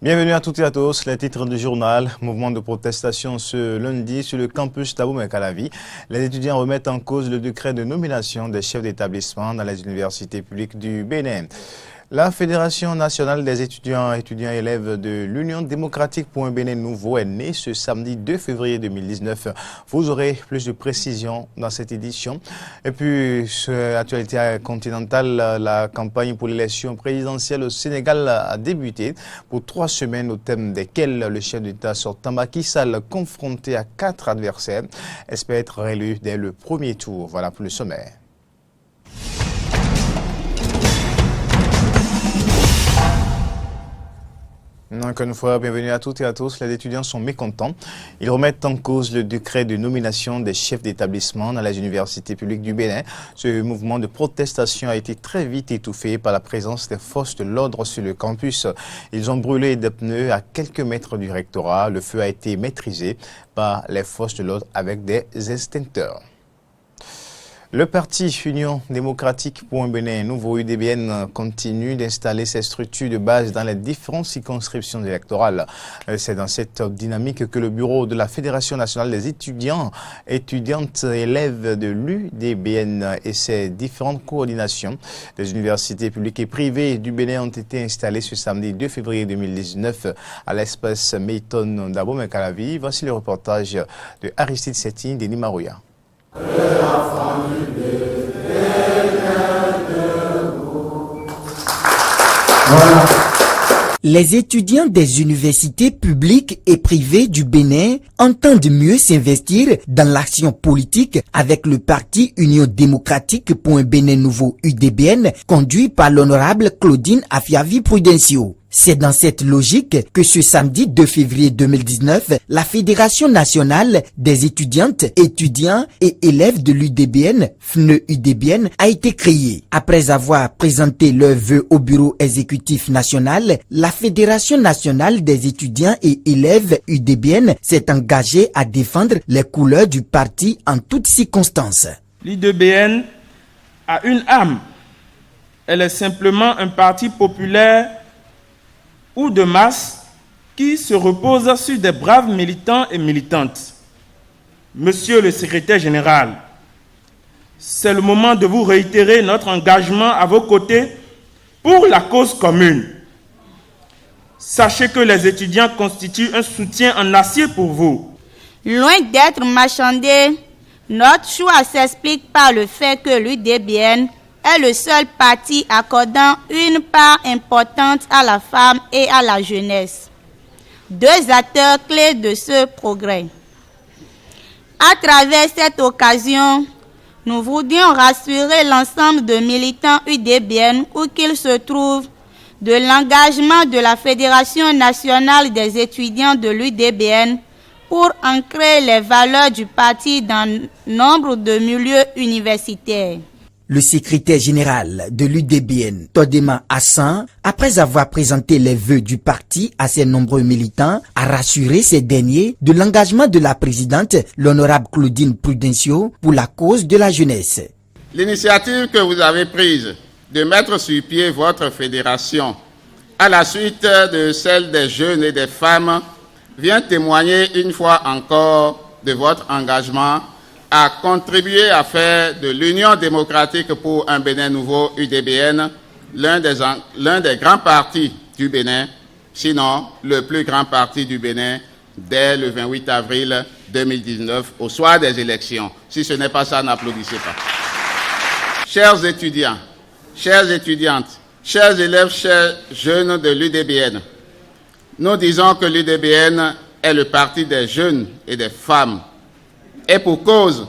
Bienvenue à toutes et à tous. Les titres du journal. Mouvement de protestation ce lundi sur le campus d'Abomey-Calavi. Les étudiants remettent en cause le décret de nomination des chefs d'établissement dans les universités publiques du Bénin. La Fédération nationale des étudiants et élèves de l'Union démocratique pour un Bénin nouveau est née ce samedi 2 février 2019. Vous aurez plus de précisions dans cette édition. Et puis, sur l'actualité continentale, la campagne pour l'élection présidentielle au Sénégal a débuté pour 3 semaines au thème desquelles le chef d'État sortant Macky Sall, confronté à 4 adversaires, espère être réélu dès le premier tour. Voilà pour le sommaire. Encore une fois, bienvenue à toutes et à tous. Les étudiants sont mécontents. Ils remettent en cause le décret de nomination des chefs d'établissement dans les universités publiques du Bénin. Ce mouvement de protestation a été très vite étouffé par la présence des forces de l'ordre sur le campus. Ils ont brûlé des pneus à quelques mètres du rectorat. Le feu a été maîtrisé par les forces de l'ordre avec des extincteurs. Le parti Union démocratique pour un Bénin nouveau UDBN continue d'installer ses structures de base dans les différentes circonscriptions électorales. C'est dans cette dynamique que le bureau de la Fédération nationale des étudiants, étudiantes et élèves de l'UDBN et ses différentes coordinations des universités publiques et privées du Bénin ont été installées ce samedi 2 février 2019 à l'espace Mayton d'Abomey-Calavi. Voici le reportage de Aristide Setin de Nimarouya. Les étudiants des universités publiques et privées du Bénin entendent mieux s'investir dans l'action politique avec le parti Union démocratique pour un Bénin nouveau UDBN conduit par l'honorable Claudine Afiavi Prudencio. C'est dans cette logique que ce samedi 2 février 2019, la Fédération nationale des étudiantes, étudiants et élèves de l'UDBN, FNE-UDBN, a été créée. Après avoir présenté leurs vœux au bureau exécutif national, la Fédération nationale des étudiants et élèves UDBN s'est engagée à défendre les couleurs du parti en toutes circonstances. L'UDBN a une âme. Elle est simplement un parti populaire ou de masse qui se repose sur des braves militants et militantes. Monsieur le secrétaire général, c'est le moment de vous réitérer notre engagement à vos côtés pour la cause commune. Sachez que les étudiants constituent un soutien en acier pour vous. Loin d'être marchandé, notre choix s'explique par le fait que l'UDBN est le seul parti accordant une part importante à la femme et à la jeunesse, 2 acteurs clés de ce progrès. À travers cette occasion, nous voudrions rassurer l'ensemble de militants UDBN où qu'ils se trouvent de l'engagement de la Fédération nationale des étudiants de l'UDBN pour ancrer les valeurs du parti dans nombre de milieux universitaires. Le secrétaire général de l'UDBN, Todema Hassan, après avoir présenté les vœux du parti à ses nombreux militants, a rassuré ces derniers de l'engagement de la présidente, l'honorable Claudine Prudencio, pour la cause de la jeunesse. L'initiative que vous avez prise de mettre sur pied votre fédération, à la suite de celle des jeunes et des femmes, vient témoigner une fois encore de votre engagement à contribuer à faire de l'Union démocratique pour un Bénin nouveau, UDBN, l'un des grands partis du Bénin, sinon le plus grand parti du Bénin, dès le 28 avril 2019, au soir des élections. Si ce n'est pas ça, n'applaudissez pas. Chers étudiants, chères étudiantes, chers élèves, chers jeunes de l'UDBN, nous disons que l'UDBN est le parti des jeunes et des femmes. Et pour cause,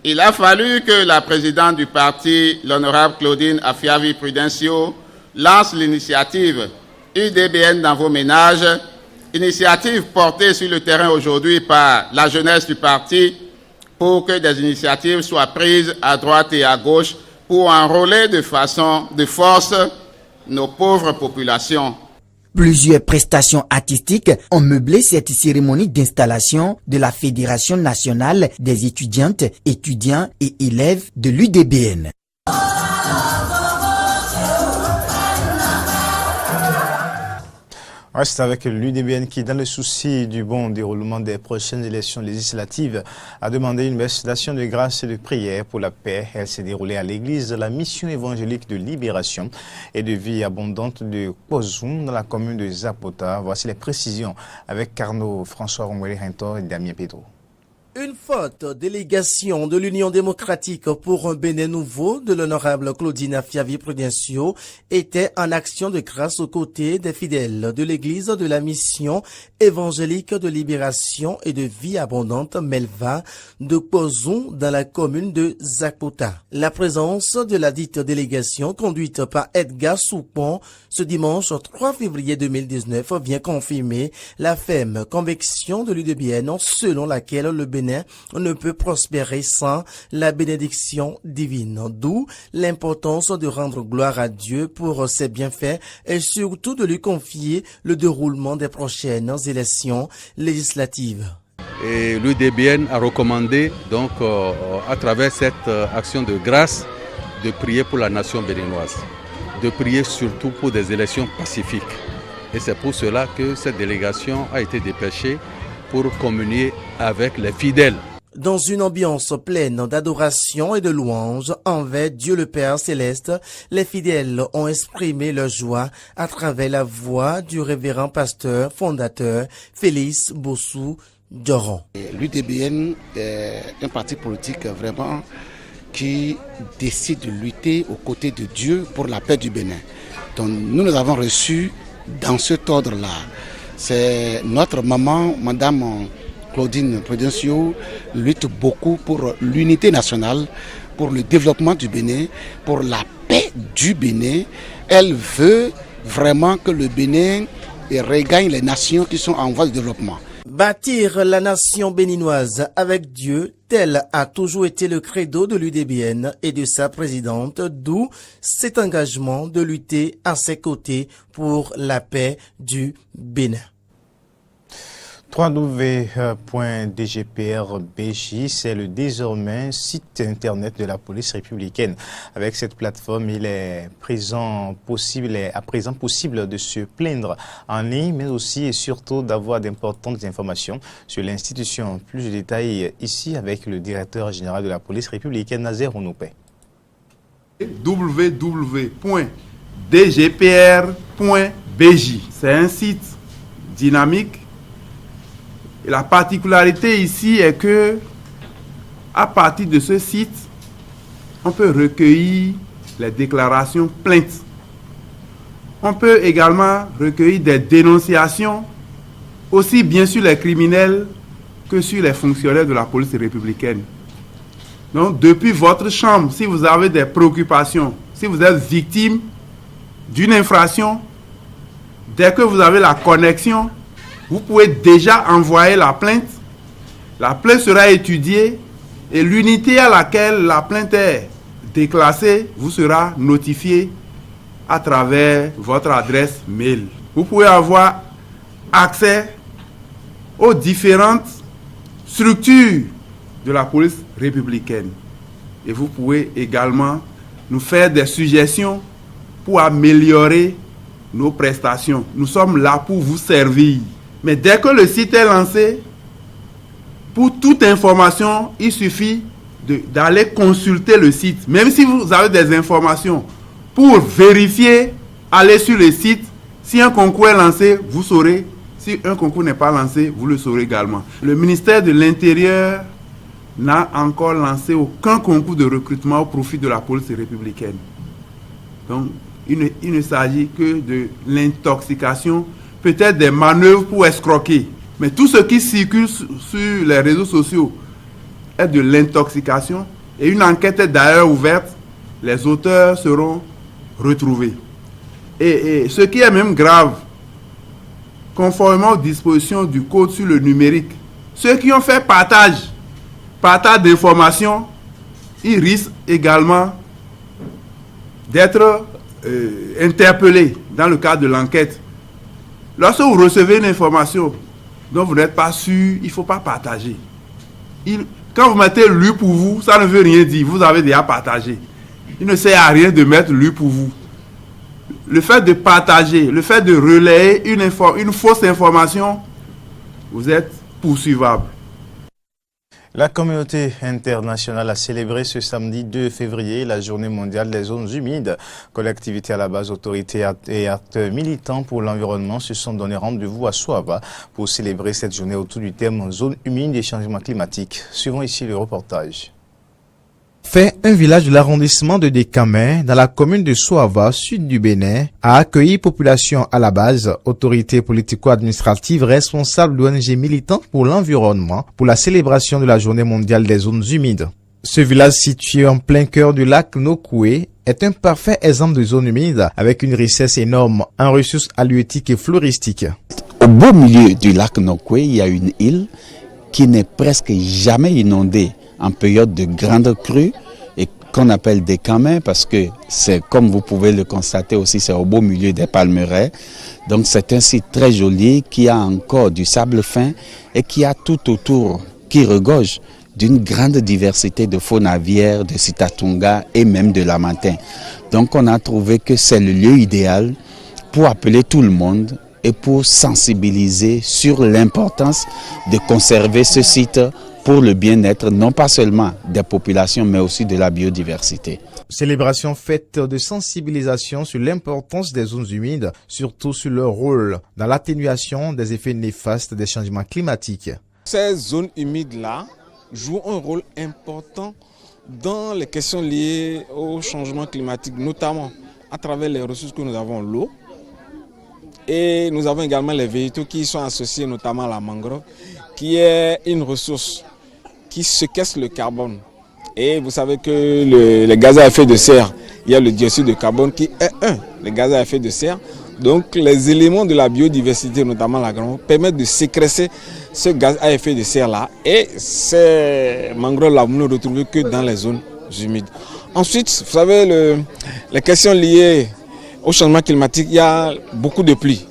il a fallu que la présidente du parti, l'honorable Claudine Afiavi Prudencio, lance l'initiative UDBN dans vos ménages, initiative portée sur le terrain aujourd'hui par la jeunesse du parti pour que des initiatives soient prises à droite et à gauche pour enrôler de force nos pauvres populations. Plusieurs prestations artistiques ont meublé cette cérémonie d'installation de la Fédération nationale des étudiantes, étudiants et élèves de l'UDBN. Ouais, c'est avec l'UDBN qui, dans le souci du bon déroulement des prochaines élections législatives, a demandé une messe d'action de grâce et de prière pour la paix. Elle s'est déroulée à l'église de la mission évangélique de libération et de vie abondante de Kozum, dans la commune de Zapota. Voici les précisions avec Carnot, François Romoueli-Rintor et Damien Pedro. Une forte délégation de l'Union démocratique pour un Bénin nouveau de l'honorable Claudine Afiavi Prudencio était en action de grâce aux côtés des fidèles de l'église de la mission évangélique de libération et de vie abondante Melva de Kozum dans la commune de Zapota. La présence de la dite délégation conduite par Edgar Soupon ce dimanche 3 février 2019 vient confirmer la ferme conviction de l'UDBN selon laquelle le Bénin ne peut prospérer sans la bénédiction divine, d'où l'importance de rendre gloire à Dieu pour ses bienfaits et surtout de lui confier le déroulement des prochaines élections législatives. Et l'UDBN a recommandé donc à travers cette action de grâce de prier pour la nation béninoise, de prier surtout pour des élections pacifiques. Et c'est pour cela que cette délégation a été dépêchée pour communier avec les fidèles. Dans une ambiance pleine d'adoration et de louange envers Dieu le Père Céleste, les fidèles ont exprimé leur joie à travers la voix du révérend pasteur fondateur Félix Bossou Dioron. L'UDBN est un parti politique vraiment qui décide de lutter aux côtés de Dieu pour la paix du Bénin. Donc nous avons reçu dans cet ordre-là. C'est notre maman, Madame Claudine Prudencio, lutte beaucoup pour l'unité nationale, pour le développement du Bénin, pour la paix du Bénin. Elle veut vraiment que le Bénin regagne les nations qui sont en voie de développement. Bâtir la nation béninoise avec Dieu, tel a toujours été le credo de l'UDBN et de sa présidente, d'où cet engagement de lutter à ses côtés pour la paix du Bénin. www.dgpr.bj, c'est le désormais site internet de la police républicaine. Avec cette plateforme, il est à présent possible de se plaindre en ligne, mais aussi et surtout d'avoir d'importantes informations sur l'institution. Plus de détails ici avec le directeur général de la police républicaine, Nazer Onoupé. www.dgpr.bj. C'est un site dynamique. Et la particularité ici est que, à partir de ce site, on peut recueillir les déclarations plaintes. On peut également recueillir des dénonciations, aussi bien sur les criminels que sur les fonctionnaires de la police républicaine. Donc, depuis votre chambre, si vous avez des préoccupations, si vous êtes victime d'une infraction, dès que vous avez la connexion, vous pouvez déjà envoyer la plainte. La plainte sera étudiée et l'unité à laquelle la plainte est déclassée vous sera notifiée à travers votre adresse mail. Vous pouvez avoir accès aux différentes structures de la police républicaine. Et vous pouvez également nous faire des suggestions pour améliorer nos prestations. Nous sommes là pour vous servir. Mais dès que le site est lancé, pour toute information, il suffit d'aller consulter le site. Même si vous avez des informations, pour vérifier, allez sur le site. Si un concours est lancé, vous saurez. Si un concours n'est pas lancé, vous le saurez également. Le ministère de l'Intérieur n'a encore lancé aucun concours de recrutement au profit de la police républicaine. Donc, il ne s'agit que de l'intoxication, peut-être des manœuvres pour escroquer. Mais tout ce qui circule sur les réseaux sociaux est de l'intoxication et une enquête est d'ailleurs ouverte. Les auteurs seront retrouvés. Et ce qui est même grave, conformément aux dispositions du code sur le numérique, ceux qui ont fait partage d'informations, ils risquent également d'être interpellés dans le cadre de l'enquête. Lorsque vous recevez une information dont vous n'êtes pas sûr, il ne faut pas partager. Quand vous mettez lu pour vous, ça ne veut rien dire. Vous avez déjà partagé. Il ne sert à rien de mettre lu pour vous. le fait de partager, le fait de relayer une fausse information, vous êtes poursuivable. La communauté internationale a célébré ce samedi 2 février la journée mondiale des zones humides. Collectivités à la base, autorités et acteurs militants pour l'environnement se sont donné rendez-vous à Soava pour célébrer cette journée autour du thème zone humide et changement climatique. Suivons ici le reportage. Fait un village de l'arrondissement de Décamé, dans la commune de Soava, sud du Bénin, a accueilli population à la base, autorités politico-administratives, responsables d'ONG militantes pour l'environnement, pour la célébration de la journée mondiale des zones humides. Ce village situé en plein cœur du lac Nokoué est un parfait exemple de zone humide avec une richesse énorme en ressources halieutiques et floristiques. Au beau milieu du lac Nokoué, il y a une île qui n'est presque jamais inondée en période de grande crue et qu'on appelle des camins parce que c'est, comme vous pouvez le constater aussi, c'est au beau milieu des palmeraies. Donc c'est un site très joli qui a encore du sable fin et qui a tout autour, qui regorge d'une grande diversité de faune aviaire, de citatunga et même de lamantin. Donc on a trouvé que c'est le lieu idéal pour appeler tout le monde et pour sensibiliser sur l'importance de conserver ce site pour le bien-être, non pas seulement des populations, mais aussi de la biodiversité. Célébration faite de sensibilisation sur l'importance des zones humides, surtout sur leur rôle dans l'atténuation des effets néfastes des changements climatiques. Ces zones humides-là jouent un rôle important dans les questions liées au changement climatique, notamment à travers les ressources que nous avons, l'eau. Et nous avons également les végétaux qui y sont associés, notamment la mangrove, qui est une ressource qui séquestre le carbone. Et vous savez que les gaz à effet de serre, il y a le dioxyde de carbone qui est les gaz à effet de serre. Donc les éléments de la biodiversité, notamment l'agronomie, permettent de sécréter ce gaz à effet de serre-là. Et ces mangroves-là, vous ne les retrouvez que dans les zones humides. Ensuite, vous savez, les questions liées au changement climatique, il y a beaucoup de pluie.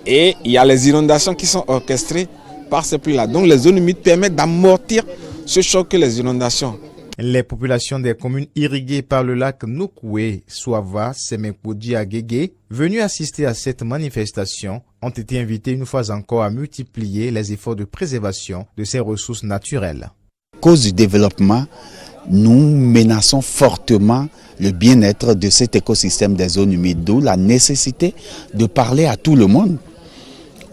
Et il y a les inondations qui sont orchestrées par ces pluies-là. Donc les zones humides permettent d'amortir ce choc que les inondations. Les populations des communes irriguées par le lac Nokoué, Soava, Semekoudi, Agégué, venues assister à cette manifestation, ont été invitées une fois encore à multiplier les efforts de préservation de ces ressources naturelles. À cause du développement, nous menaçons fortement le bien-être de cet écosystème des zones humides, d'où la nécessité de parler à tout le monde,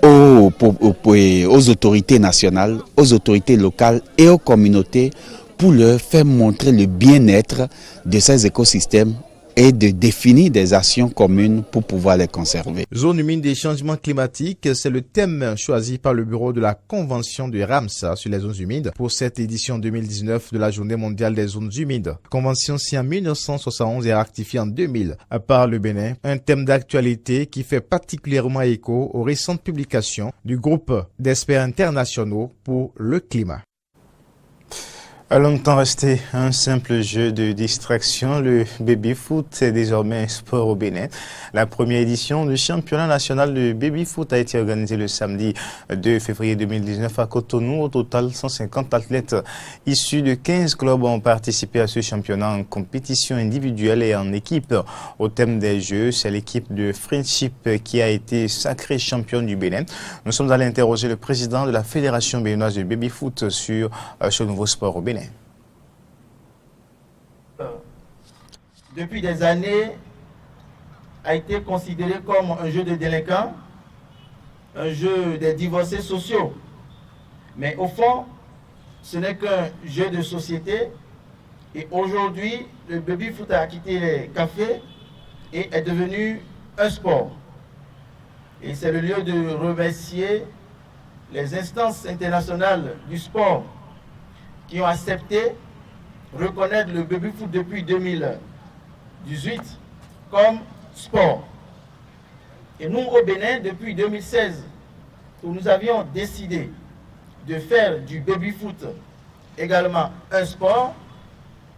aux autorités nationales, aux autorités locales et aux communautés pour leur faire montrer le bien-être de ces écosystèmes et de définir des actions communes pour pouvoir les conserver. Zone humide des changements climatiques, c'est le thème choisi par le bureau de la Convention de Ramsar sur les zones humides pour cette édition 2019 de la Journée mondiale des zones humides. Convention signée en 1971 et ratifiée en 2000 par le Bénin, un thème d'actualité qui fait particulièrement écho aux récentes publications du groupe d'experts internationaux pour le climat. A longtemps resté un simple jeu de distraction, le baby-foot est désormais un sport au Bénin. La première édition du championnat national de baby-foot a été organisée le samedi 2 février 2019 à Cotonou. Au total, 150 athlètes issus de 15 clubs ont participé à ce championnat en compétition individuelle et en équipe. Au thème des jeux, c'est l'équipe de Friendship qui a été sacrée championne du Bénin. Nous sommes allés interroger le président de la Fédération béninoise de baby-foot sur ce nouveau sport au Bénin. Depuis des années, a été considéré comme un jeu de délinquants, un jeu des divorcés sociaux. Mais au fond, ce n'est qu'un jeu de société. Et aujourd'hui, le baby-foot a quitté les cafés et est devenu un sport. Et c'est le lieu de remercier les instances internationales du sport qui ont accepté reconnaître le baby-foot depuis 2018 comme sport. Et nous, au Bénin, depuis 2016, où nous avions décidé de faire du baby-foot également un sport,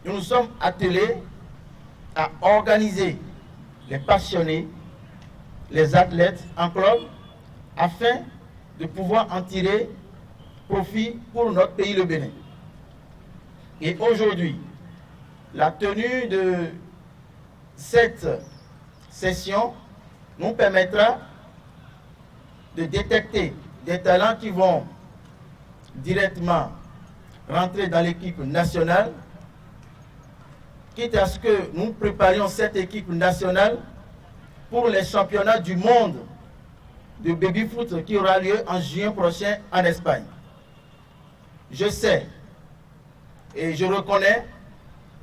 nous nous sommes attelés à organiser les passionnés, les athlètes en club, afin de pouvoir en tirer profit pour notre pays, le Bénin. Et aujourd'hui, la tenue de cette session nous permettra de détecter des talents qui vont directement rentrer dans l'équipe nationale, quitte à ce que nous préparions cette équipe nationale pour les championnats du monde de baby-foot qui aura lieu en juin prochain en Espagne. Je sais et je reconnais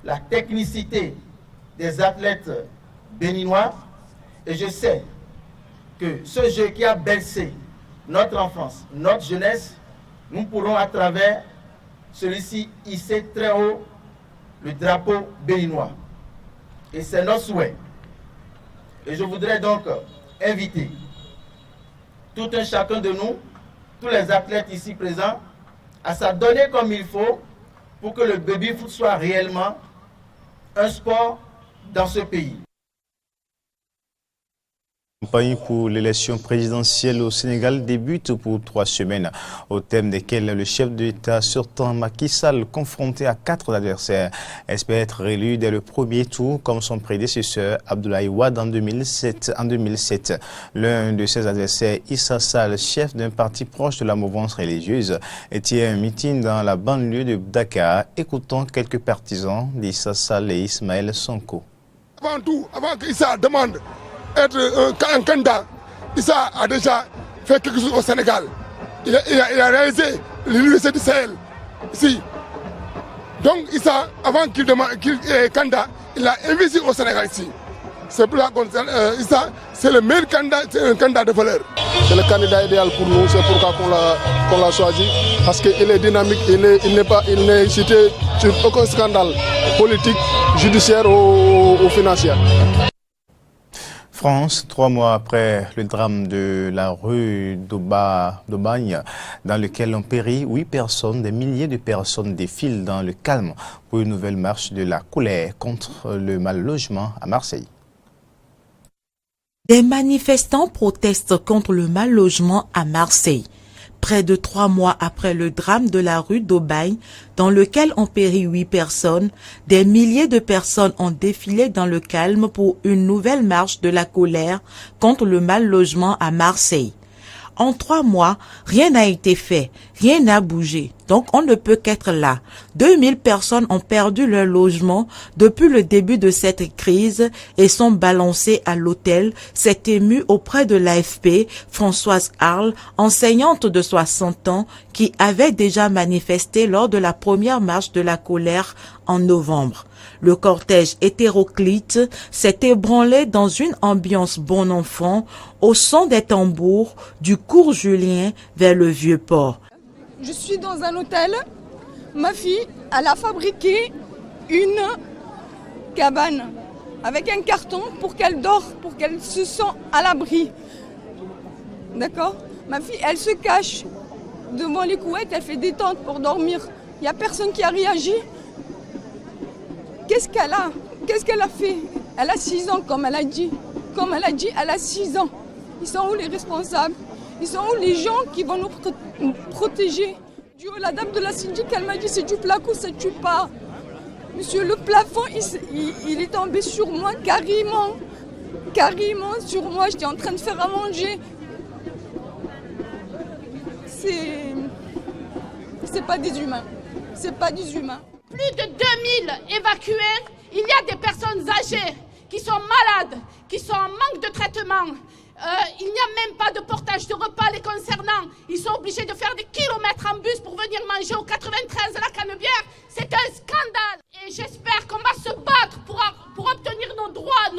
la technicité des athlètes béninois et je sais que ce jeu qui a bercé notre enfance, notre jeunesse, nous pourrons à travers celui-ci hisser très haut le drapeau béninois. Et c'est notre souhait. Et je voudrais donc inviter tout un chacun de nous, tous les athlètes ici présents, à s'adonner comme il faut pour que le baby-foot soit réellement un sport dans ce pays. La campagne pour l'élection présidentielle au Sénégal débute pour 3 semaines, au thème desquelles le chef de l'État sortant Macky Sall, confronté à 4 adversaires, espère être réélu dès le premier tour comme son prédécesseur Abdoulaye Wade en 2007. L'un de ses adversaires, Issa Sall, chef d'un parti proche de la mouvance religieuse, était à un meeting dans la banlieue de Dakar. Écoutons quelques partisans d'Issa Sall et Ismaël Sonko. Avant tout, avant qu'Issa demande être un candidat, Issa a déjà fait quelque chose au Sénégal. Il a réalisé l'université du Sahel ici. Donc Issa, avant qu'il est candidat, il a investi au Sénégal ici. C'est pour la Issa, c'est le meilleur candidat, c'est un candidat de valeur. C'est le candidat idéal pour nous, c'est pourquoi qu'on l'a choisi. Parce qu'il est dynamique, il n'est cité sur aucun scandale politique, judiciaire ou financier. France, 3 mois après le drame de la rue d'Aubagne, dans lequel ont péri 8 personnes, des milliers de personnes défilent dans le calme pour une nouvelle marche de la colère contre le mal-logement à Marseille. Des manifestants protestent contre le mal-logement à Marseille. Près de 3 mois après le drame de la rue d'Aubagne, dans lequel ont péri 8 personnes, des milliers de personnes ont défilé dans le calme pour une nouvelle marche de la colère contre le mal-logement à Marseille. En 3 mois, rien n'a été fait, rien n'a bougé, donc on ne peut qu'être là. 2000 personnes ont perdu leur logement depuis le début de cette crise et sont balancées à l'hôtel, s'est émue auprès de l'AFP Françoise Arles, enseignante de 60 ans, qui avait déjà manifesté lors de la première marche de la colère en novembre. Le cortège hétéroclite s'est ébranlé dans une ambiance bon enfant, au son des tambours du cours Julien vers le Vieux-Port. Je suis dans un hôtel. Ma fille, elle a fabriqué une cabane avec un carton pour qu'elle dort, pour qu'elle se sente à l'abri. D'accord ? Ma fille, elle se cache devant les couettes, elle fait des tentes pour dormir. Il n'y a personne qui a réagi. Qu'est-ce qu'elle a? Qu'est-ce qu'elle a fait? Elle a 6 ans, comme elle a dit. Comme elle a dit, elle a 6 ans. Ils sont où les responsables? Ils sont où les gens qui vont nous protéger? La dame de la syndic, elle m'a dit c'est du placo, ça ne tue pas. Monsieur, le plafond, il est tombé sur moi carrément. Carrément sur moi, j'étais en train de faire à manger. C'est pas des humains. C'est pas des humains. Plus de 2000 évacués, il y a des personnes âgées qui sont malades, qui sont en manque de traitement. Il n'y a même pas de portage de repas les concernant. Ils sont obligés de faire des kilomètres en bus pour venir manger au 93 à la Canebière. C'est un scandale. Et j'espère qu'on va se battre pour obtenir nos droits à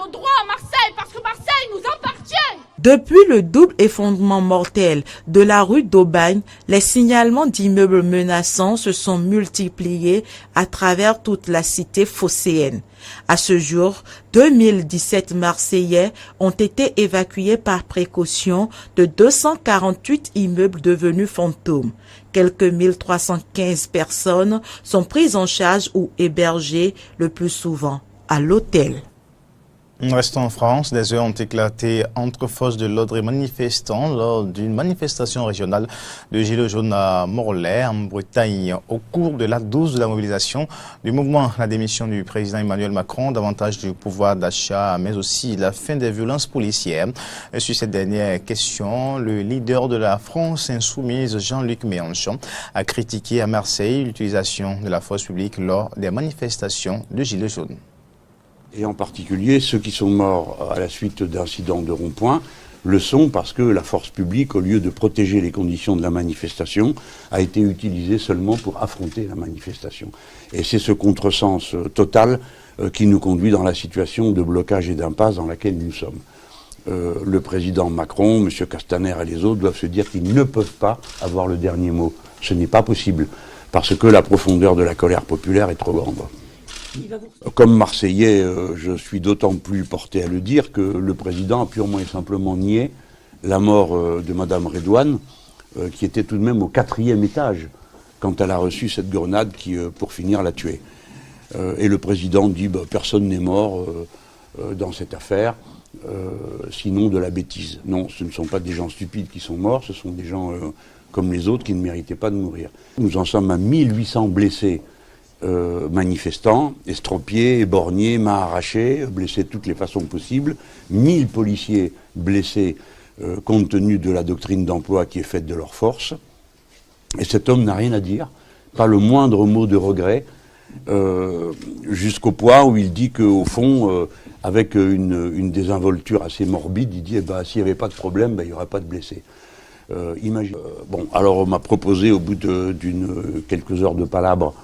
Marseille, parce que Marseille nous appartient. Depuis le double effondrement mortel de la rue d'Aubagne, les signalements d'immeubles menaçants se sont multipliés à travers toute la cité phocéenne. À ce jour, 2017 Marseillais ont été évacués par précaution de 248 immeubles devenus fantômes. Quelques 1315 personnes sont prises en charge ou hébergées le plus souvent à l'hôtel. Restons en France, des heurts ont éclaté entre forces de l'ordre et manifestants lors d'une manifestation régionale de Gilets jaunes à Morlaix, en Bretagne. Au cours de l'acte 12 de la mobilisation du mouvement, la démission du président Emmanuel Macron, davantage du pouvoir d'achat, mais aussi la fin des violences policières. Et sur cette dernière question, le leader de la France insoumise, Jean-Luc Mélenchon, a critiqué à Marseille l'utilisation de la force publique lors des manifestations de Gilets jaunes. Et en particulier, ceux qui sont morts à la suite d'incidents de rond-point le sont parce que la force publique, au lieu de protéger les conditions de la manifestation, a été utilisée seulement pour affronter la manifestation. Et c'est ce contresens total qui nous conduit dans la situation de blocage et d'impasse dans laquelle nous sommes. Le président Macron, M. Castaner et les autres doivent se dire qu'ils ne peuvent pas avoir le dernier mot. Ce n'est pas possible, parce que la profondeur de la colère populaire est trop grande. Comme Marseillais, je suis d'autant plus porté à le dire que le président a purement et simplement nié la mort de Madame Redouane, qui était tout de même au 4e étage quand elle a reçu cette grenade qui, pour finir, l'a tuée. Et le président dit personne n'est mort dans cette affaire, sinon de la bêtise. Non, ce ne sont pas des gens stupides qui sont morts, ce sont des gens comme les autres qui ne méritaient pas de mourir. Nous en sommes à 1800 blessés. Manifestants, estropiés, éborgnés, mains arrachées, blessés de toutes les façons possibles, 1000 policiers blessés compte tenu de la doctrine d'emploi qui est faite de leur force. Et cet homme n'a rien à dire, pas le moindre mot de regret, jusqu'au point où il dit qu'au fond, avec une désinvolture assez morbide, il dit s'il n'y avait pas de problème, il n'y aurait pas de blessés. Alors on m'a proposé au bout de quelques heures de palabres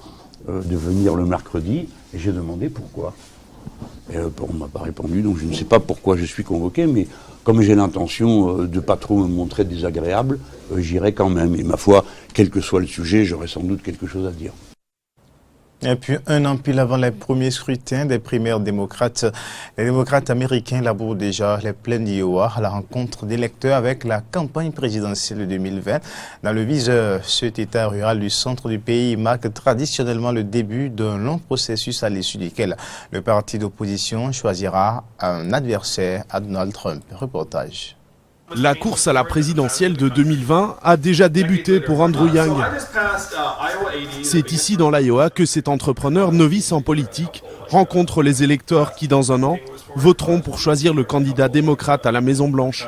de venir le mercredi, et j'ai demandé pourquoi. Et on ne m'a pas répondu, donc je ne sais pas pourquoi je suis convoqué, mais comme j'ai l'intention de ne pas trop me montrer désagréable, j'irai quand même. Et ma foi, quel que soit le sujet, j'aurai sans doute quelque chose à dire. Et puis, un an pile avant les premiers scrutins des primaires démocrates, les démocrates américains labourent déjà les plaines d'Iowa à la rencontre d'électeurs avec la campagne présidentielle de 2020. Dans le viseur, cet état rural du centre du pays marque traditionnellement le début d'un long processus à l'issue duquel le parti d'opposition choisira un adversaire à Donald Trump. Reportage. La course à la présidentielle de 2020 a déjà débuté pour Andrew Yang. C'est ici dans l'Iowa que cet entrepreneur novice en politique rencontre les électeurs qui, dans un an, voteront pour choisir le candidat démocrate à la Maison-Blanche.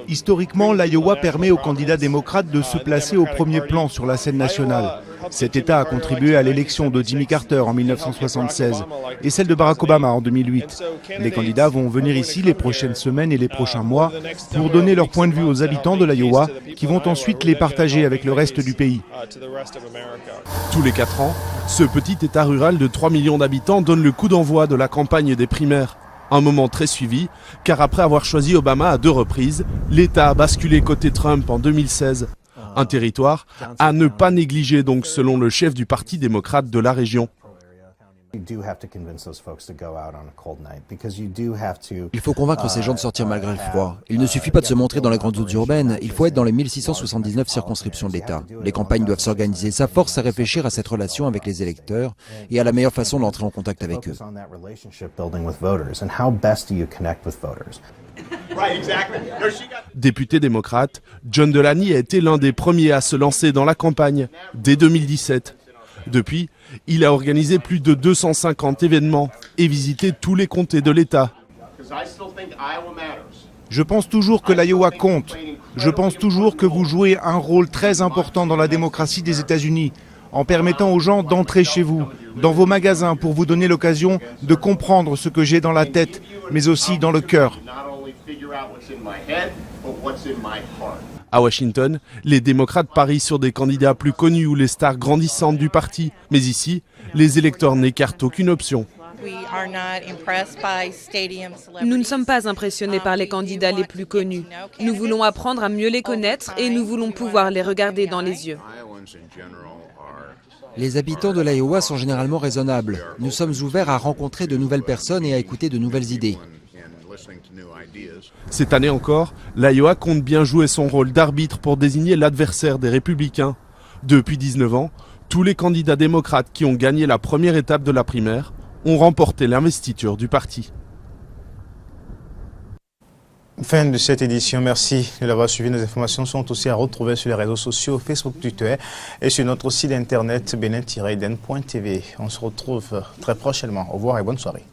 Historiquement, l'Iowa permet aux candidats démocrates de se placer au premier plan sur la scène nationale. Cet État a contribué à l'élection de Jimmy Carter en 1976 et celle de Barack Obama en 2008. Les candidats vont venir ici les prochaines semaines et les prochains mois pour donner leur point de vue aux habitants de l'Iowa qui vont ensuite les partager avec le reste du pays. Tous les 4 ans, ce petit État rural de 3 millions d'habitants donne le coup d'envoi de la campagne des primaires. Un moment très suivi, car après avoir choisi Obama à 2 reprises, l'État a basculé côté Trump en 2016. Un territoire à ne pas négliger donc selon le chef du Parti démocrate de la région. Il faut convaincre ces gens de sortir malgré le froid. Il ne suffit pas de se montrer dans les grandes zones urbaines, il faut être dans les 1679 circonscriptions de l'État. Les campagnes doivent s'organiser. Ça force à réfléchir à cette relation avec les électeurs et à la meilleure façon d'entrer en contact avec eux. Député démocrate, John Delaney a été l'un des premiers à se lancer dans la campagne dès 2017. Depuis, il a organisé plus de 250 événements et visité tous les comtés de l'État. Je pense toujours que l'Iowa compte. Je pense toujours que vous jouez un rôle très important dans la démocratie des États-Unis, en permettant aux gens d'entrer chez vous, dans vos magasins, pour vous donner l'occasion de comprendre ce que j'ai dans la tête, mais aussi dans le cœur. À Washington, les démocrates parient sur des candidats plus connus ou les stars grandissantes du parti. Mais ici, les électeurs n'écartent aucune option. Nous ne sommes pas impressionnés par les candidats les plus connus. Nous voulons apprendre à mieux les connaître et nous voulons pouvoir les regarder dans les yeux. Les habitants de l'Iowa sont généralement raisonnables. Nous sommes ouverts à rencontrer de nouvelles personnes et à écouter de nouvelles idées. Cette année encore, l'Iowa compte bien jouer son rôle d'arbitre pour désigner l'adversaire des Républicains. Depuis 19 ans, tous les candidats démocrates qui ont gagné la première étape de la primaire ont remporté l'investiture du parti. Fin de cette édition. Merci de l'avoir suivi. Nos informations sont aussi à retrouver sur les réseaux sociaux, Facebook, Twitter et sur notre site internet benin-eden.tv. On se retrouve très prochainement. Au revoir et bonne soirée.